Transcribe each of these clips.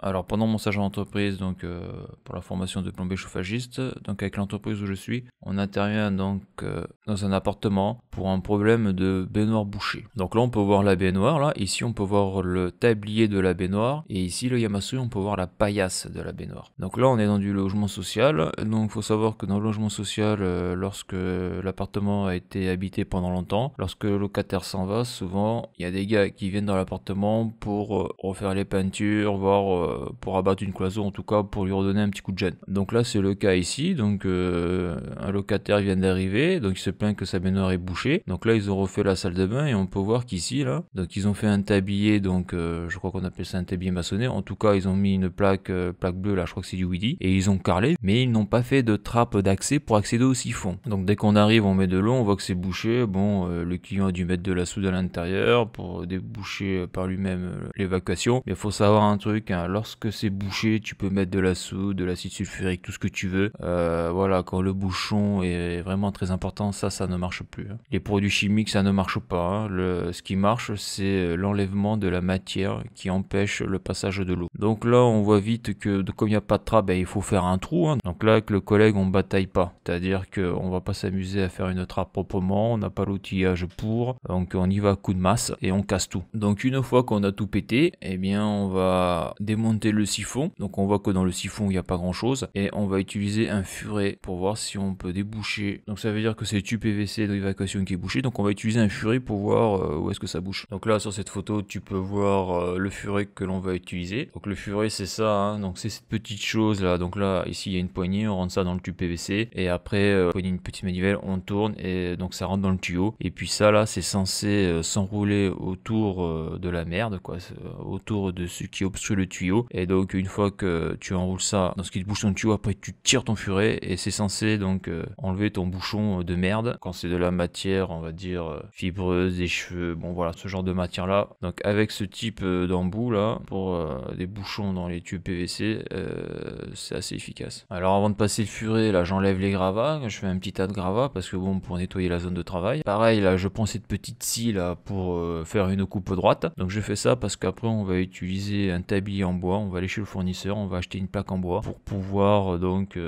Alors pendant mon stage en entreprise, donc pour la formation de plombier chauffagiste, donc avec l'entreprise où je suis, on intervient donc dans un appartement pour un problème de baignoire bouchée. Donc là on peut voir la baignoire, là, ici on peut voir le tablier de la baignoire, et ici le Yamasuri on peut voir la paillasse de la baignoire. Donc là on est dans du logement social, donc il faut savoir que dans le logement social, lorsque l'appartement a été habité pendant longtemps, lorsque le locataire s'en va, souvent il y a des gars qui viennent dans l'appartement pour refaire les peintures, voire pour abattre une cloison, en tout cas pour lui redonner un petit coup de jeune. Donc là c'est le cas ici, donc un locataire vient d'arriver, donc il se plaint que sa baignoire est bouchée, donc là ils ont refait la salle de bain et on peut voir qu'ici là, donc ils ont fait un tablier, donc je crois qu'on appelle ça un tablier maçonné, en tout cas ils ont mis une plaque bleue là, je crois que c'est du Weedy, et ils ont carrelé, mais ils n'ont pas fait de trappe d'accès pour accéder au siphon. Donc dès qu'on arrive on met de l'eau, on voit que c'est bouché, bon le client a dû mettre de la soude à l'intérieur pour déboucher par lui-même l'évacuation, mais il faut savoir un truc, hein, lorsque c'est bouché, tu peux mettre de la soude, de l'acide sulfurique, tout ce que tu veux. Voilà, quand le bouchon est vraiment très important, ça ne marche plus. Hein. Les produits chimiques, ça ne marche pas. Hein. Ce qui marche, c'est l'enlèvement de la matière qui empêche le passage de l'eau. Donc là, on voit vite que comme il n'y a pas de trappe, il faut faire un trou. Hein. Donc là, avec le collègue, on bataille pas. C'est-à-dire qu'on va pas s'amuser à faire une trappe proprement, on n'a pas l'outillage pour. Donc on y va à coup de masse et on casse tout. Donc une fois qu'on a tout pété, eh bien on va démonter le siphon, donc on voit que dans le siphon il n'y a pas grand chose, et on va utiliser un furet pour voir si on peut déboucher. Donc ça veut dire que c'est le tube PVC de l'évacuation qui est bouché, donc on va utiliser un furet pour voir où est-ce que ça bouche. Donc là sur cette photo tu peux voir le furet que l'on va utiliser. Donc le furet c'est ça, hein, donc c'est cette petite chose là, donc là ici il y a une poignée, on rentre ça dans le tube PVC, et après une petite manivelle, on tourne et donc ça rentre dans le tuyau, et puis ça là c'est censé s'enrouler autour de la merde quoi, autour de ce qui obstrue le tuyau, et donc une fois que tu enroules ça dans ce qui te bouche ton tuyau, après tu tires ton furet et c'est censé donc enlever ton bouchon de merde quand c'est de la matière on va dire fibreuse, des cheveux, bon voilà ce genre de matière là. Donc avec ce type d'embout là pour des bouchons dans les tubes PVC, c'est assez efficace. Alors avant de passer le furet là, j'enlève les gravats, je fais un petit tas de gravats parce que bon, pour nettoyer la zone de travail. Pareil là, je prends cette petite scie là pour faire une coupe droite. Donc je fais ça parce qu'après on va utiliser un tablier en bois, on va aller chez le fournisseur, on va acheter une plaque en bois pour pouvoir donc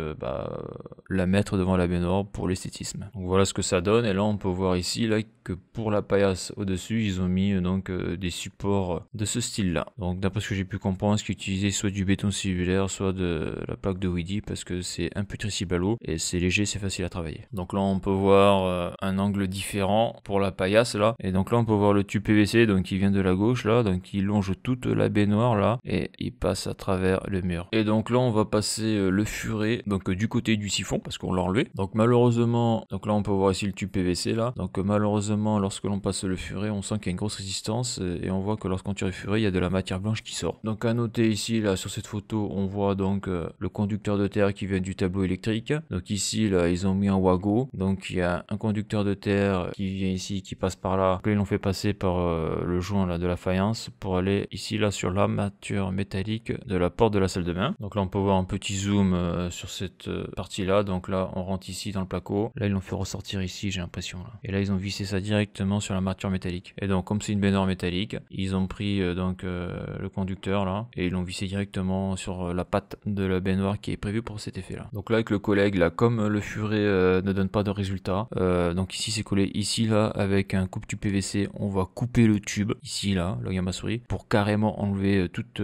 la mettre devant la baignoire pour l'esthétisme. Donc voilà ce que ça donne, et là on peut voir ici là que pour la paillasse au dessus ils ont mis donc des supports de ce style là. Donc d'après ce que j'ai pu comprendre, ce qu'ils utilisaient soit du béton cellulaire, soit de la plaque de Weedy, parce que c'est imputrescible à l'eau et c'est léger, c'est facile à travailler. Donc là on peut voir un angle différent pour la paillasse là, et donc là on peut voir le tube PVC donc qui vient de la gauche là, donc il longe toute la baignoire là et il passe à travers le mur. Et donc là on va passer le furet donc du côté du siphon parce qu'on l'a enlevé. Donc malheureusement, donc là on peut voir ici le tube PVC là, donc malheureusement lorsque l'on passe le furet on sent qu'il y a une grosse résistance, et on voit que lorsqu'on tire le furet il y a de la matière blanche qui sort. Donc à noter ici là sur cette photo on voit donc le conducteur de terre qui vient du tableau électrique. Donc ici là ils ont mis un wago, donc il y a un conducteur de terre qui vient ici, qui passe par là, que ils l'ont fait passer par le joint là de la faïence pour aller ici là sur l'armature métallique de la porte de la salle de bain. Donc là on peut voir un petit zoom sur cette partie là, donc là on rentre ici dans le placo, là ils l'ont fait ressortir ici j'ai l'impression là, et là ils ont vissé ça directement sur l'armature métallique. Et donc comme c'est une baignoire métallique, ils ont pris le conducteur là et ils l'ont vissé directement sur la patte de la baignoire qui est prévue pour cet effet là. Donc là avec le collègue là, comme le furet ne donne pas de résultat, donc ici c'est collé ici là avec un coupe-tube PVC, on va couper le tube ici là, le Yamasuri, pour carrément enlever toute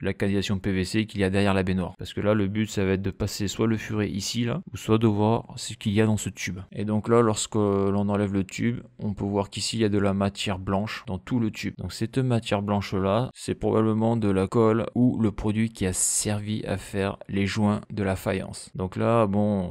la canalisation PVC qu'il y a derrière la baignoire, parce que là le but ça va être de passer soit le furet ici là, ou soit de voir ce qu'il y a dans ce tube. Et donc là lorsque l'on enlève le tube, on peut voir qu'ici il y a de la matière blanche dans tout le tube. Donc cette matière blanche là, c'est probablement de la colle ou le produit qui a servi à faire les joints de la faïence. Donc là bon,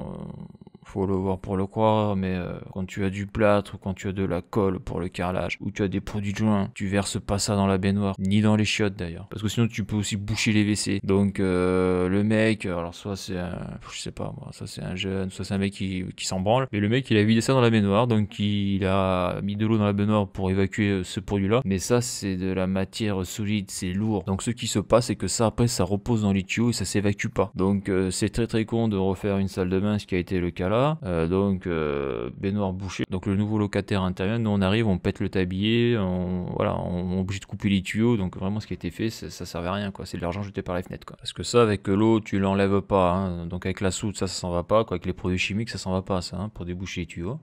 faut le voir pour le croire, mais quand tu as du plâtre, quand tu as de la colle pour le carrelage, ou tu as des produits de joint, tu verses pas ça dans la baignoire, ni dans les chiottes d'ailleurs, parce que sinon tu peux aussi boucher les WC. Donc le mec, alors soit c'est un, je sais pas moi, ça c'est un jeune, soit c'est un mec qui s'en branle, mais le mec il a vidé ça dans la baignoire, donc il a mis de l'eau dans la baignoire pour évacuer ce produit là, mais ça c'est de la matière solide, c'est lourd, donc ce qui se passe c'est que ça après ça repose dans les tuyaux et ça s'évacue pas. Donc c'est très con de refaire une salle de bain, ce qui a été le cas là. là, baignoire bouchée. Donc le nouveau locataire intervient, nous on arrive, on pète le tablier, voilà, on est obligé de couper les tuyaux, donc vraiment ce qui a été fait, ça servait à rien, quoi. C'est de l'argent jeté par la fenêtre, quoi. Parce que ça, avec l'eau, tu l'enlèves pas, hein. Donc avec la soude, ça s'en va pas, quoi. Avec les produits chimiques, ça s'en va pas, ça, hein, pour déboucher les tuyaux.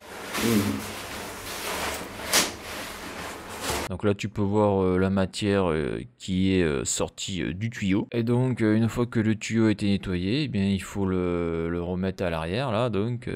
Donc là tu peux voir la matière qui est sortie du tuyau. Et donc une fois que le tuyau a été nettoyé, eh bien il faut le remettre à l'arrière là, donc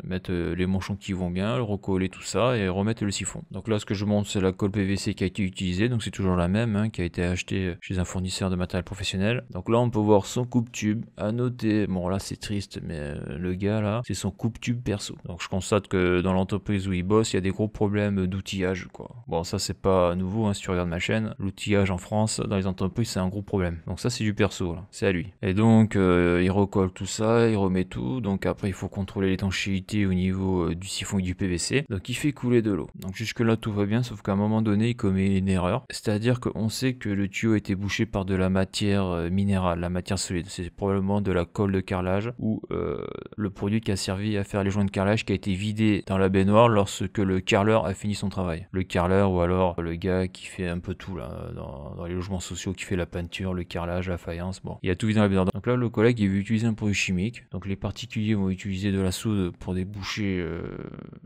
mettre les manchons qui vont bien, le recoller tout ça et remettre le siphon. Donc là ce que je montre c'est la colle PVC qui a été utilisée, donc c'est toujours la même, hein, qui a été achetée chez un fournisseur de matériel professionnel. Donc là on peut voir son coupe-tube, à noter, bon là c'est triste mais le gars là c'est son coupe-tube perso. Donc je constate que dans l'entreprise où il bosse il y a des gros problèmes d'outillage, quoi. Bon ça c'est pas nouveau, hein, si tu regardes ma chaîne, l'outillage en France dans les entreprises c'est un gros problème. Donc ça c'est du perso là, c'est à lui. Et donc il recolle tout ça, il remet tout, donc après il faut contrôler l'étanchéité au niveau du siphon et du PVC. Donc il fait couler de l'eau. Donc jusque là tout va bien, sauf qu'à un moment donné il commet une erreur. C'est-à-dire qu'on sait que le tuyau a été bouché par de la matière minérale, la matière solide. C'est probablement de la colle de carrelage ou le produit qui a servi à faire les joints de carrelage qui a été vidé dans la baignoire lorsque le carreleur a fini son travail. Le carreleur ou alors le gars qui fait un peu tout là dans les logements sociaux, qui fait la peinture, le carrelage, la faïence, bon, il y a tout vidé dans la baignoire. Donc là le collègue il veut utiliser un produit chimique. Donc les particuliers vont utiliser de la soude pour déboucher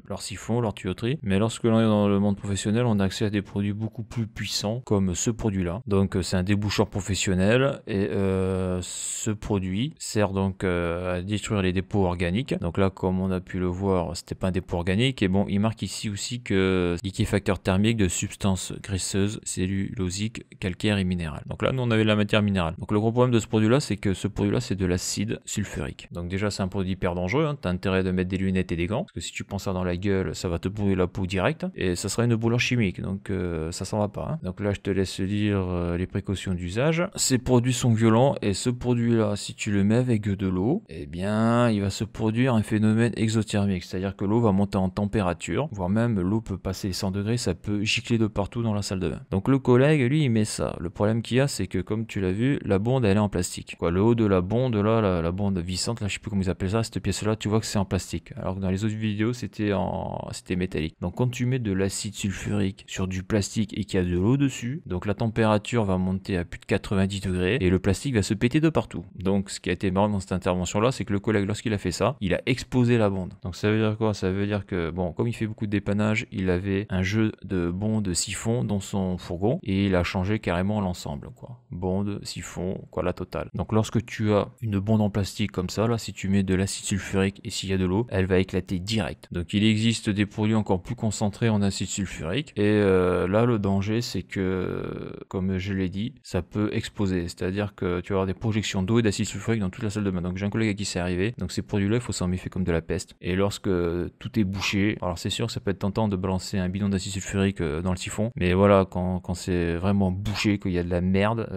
leur siphon, leur tuyauterie. Mais lorsque l'on est dans le monde professionnel, on a accès à des produits beaucoup plus puissants comme ce produit là. Donc c'est un déboucheur professionnel et ce produit sert donc à détruire les dépôts organiques. Donc là comme on a pu le voir, c'était pas un dépôt organique et bon il marque ici aussi que liquéfacteur thermique de substances graisseuses, cellulosiques, calcaires et minérales. Donc là nous on avait de la matière minérale. Donc le gros problème de ce produit là c'est que ce produit là c'est de l'acide sulfurique. Donc déjà c'est un produit hyper dangereux, hein. T'as intérêt de mettre des lunettes et des gants parce que si tu prends ça dans la gueule ça va te brûler la peau direct et ça sera une brûlure chimique, donc ça s'en va pas, hein. Donc là je te laisse lire les précautions d'usage. Ces produits sont violents et ce produit là si tu le mets avec de l'eau, eh bien il va se produire un phénomène exothermique, c'est à dire que l'eau va monter en température, voire même l'eau peut passer les 100 degrés, ça peut gicler de partout dans la salle de bain. Donc le collègue lui il met ça. Le problème qu'il y a c'est que comme tu l'as vu, la bonde elle est en plastique, quoi. Le haut de la bonde là, la bonde vissante là, je sais plus comment ils appellent ça, cette pièce là tu vois que c'est en plastique, alors que dans les autres vidéos c'était métallique. Donc quand tu mets de l'acide sulfurique sur du plastique et qu'il y a de l'eau dessus, donc la température va monter à plus de 90 degrés et le plastique va se péter de partout. Donc ce qui a été marrant dans cette intervention là c'est que le collègue lorsqu'il a fait ça, il a exposé la bonde. Donc ça veut dire quoi? Ça veut dire que bon, comme il fait beaucoup de dépannage, il avait un jeu de bonde siphon dans son fourgon et il a changé carrément l'ensemble, quoi. Bonde, siphon, quoi, la totale. Donc lorsque tu as une bonde en plastique comme ça là, si tu mets de l'acide sulfurique et s'il y a de l'eau, elle va éclater direct. Donc il existe des produits encore plus concentrés en acide sulfurique et là le danger c'est que comme je l'ai dit, ça peut exploser, c'est-à-dire que tu vas avoir des projections d'eau et d'acide sulfurique dans toute la salle de bain. Donc j'ai un collègue à qui c'est arrivé, donc ces produits là il faut s'en méfier comme de la peste. Et lorsque tout est bouché, alors c'est sûr que ça peut être tentant de balancer un bidon d'acide sulfurique dans le siphon, mais voilà, quand c'est vraiment bouché, qu'il y a de la merde,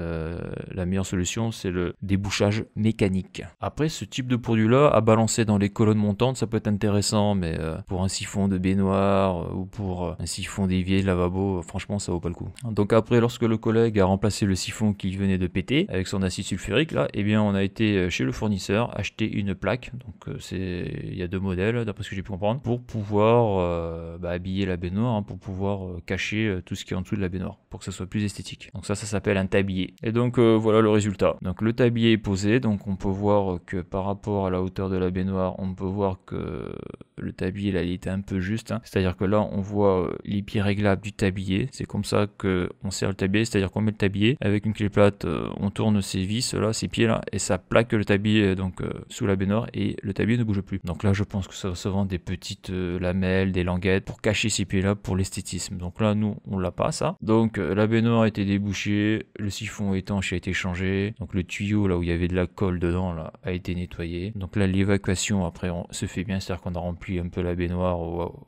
la meilleure solution c'est le débouchage mécanique. Après ce type de produit là à balancer dans les colonnes montantes ça peut être intéressant, mais pour un siphon de baignoire ou pour un siphon d'évier de lavabo, franchement ça vaut pas le coup. Donc après lorsque le collègue a remplacé le siphon qui venait de péter avec son acide sulfurique là, eh bien on a été chez le fournisseur acheter une plaque, donc il y a deux modèles d'après ce que j'ai pu comprendre, pour pouvoir habiller la baignoire, hein, pour pouvoir cacher tout ce qui est en dessous de la baignoire, pour que ça soit plus esthétique. Donc ça s'appelle un tablier. Et donc voilà le résultat. Donc le tablier est posé, donc on peut voir que par rapport à la hauteur de la baignoire, on peut voir que le tablier là il était un peu juste, hein. C'est-à-dire que là on voit les pieds réglables du tablier, c'est comme ça que on serre le tablier, c'est-à-dire qu'on met le tablier avec une clé plate, on tourne ces vis là, ces pieds là, et ça plaque le tablier donc sous la baignoire et le tablier ne bouge plus. Donc là je pense que ça va se vendre des petites lamelles, des languettes pour cacher ces pieds là pour l'esthétisme. Donc là nous on l'a pas ça. Donc la baignoire a été débouchée, le siphon étanche a été changé, donc le tuyau là où il y avait de la colle dedans là a été nettoyé. Donc là l'évacuation après se fait bien, c'est-à-dire qu'on a rempli rempli un peu la baignoire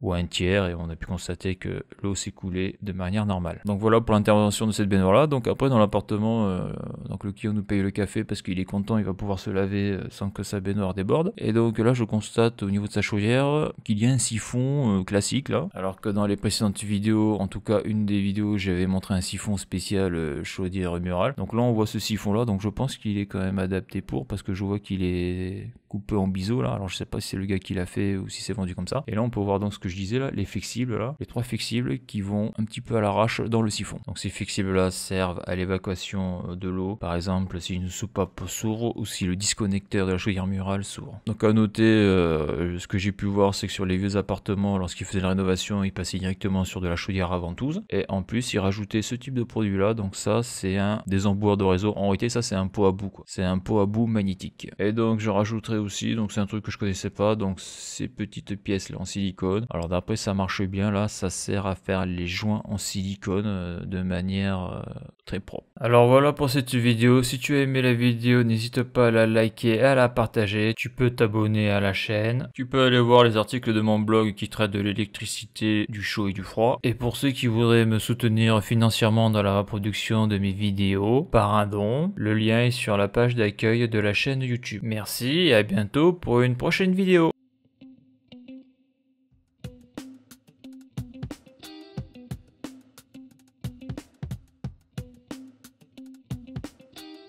ou un tiers et on a pu constater que l'eau s'est coulée de manière normale. Donc voilà pour l'intervention de cette baignoire là. Donc après dans l'appartement, donc le client nous paye le café parce qu'il est content, il va pouvoir se laver sans que sa baignoire déborde. Et donc là je constate au niveau de sa chaudière qu'il y a un siphon classique là, alors que dans les précédentes vidéos, en tout cas une des vidéos, j'avais montré un siphon spécial chaudière murale. Donc là on voit ce siphon là, donc je pense qu'il est quand même adapté pour, parce que je vois qu'il est coupé en biseau là, alors je sais pas si c'est le gars qui l'a fait ou si c'est vendu comme ça. Et là on peut voir donc ce que je disais là, les flexibles là, les 3 flexibles qui vont un petit peu à l'arrache dans le siphon. Donc ces flexibles là servent à l'évacuation de l'eau, par exemple si une soupape s'ouvre ou si le disconnecteur de la chaudière murale s'ouvre. Donc à noter, ce que j'ai pu voir, c'est que sur les vieux appartements, lorsqu'ils faisaient la rénovation, ils passaient directement sur de la chaudière à ventouse, et en plus ils rajoutaient ce type de produit là. Donc ça c'est un désemboueur de réseau, en réalité ça c'est un pot à bout quoi. C'est un pot à bout magnétique. Et donc je rajouterai aussi, donc c'est un truc que je connaissais pas, donc ces petites pièces là en silicone. Alors d'après ça marche bien là, ça sert à faire les joints en silicone de manière très propre. Alors voilà pour cette vidéo, si tu as aimé la vidéo n'hésite pas à la liker et à la partager, tu peux t'abonner à la chaîne, tu peux aller voir les articles de mon blog qui traitent de l'électricité, du chaud et du froid, et pour ceux qui voudraient me soutenir financièrement dans la reproduction de mes vidéos par un don, le lien est sur la page d'accueil de la chaîne YouTube. Merci et à bientôt pour une prochaine vidéo.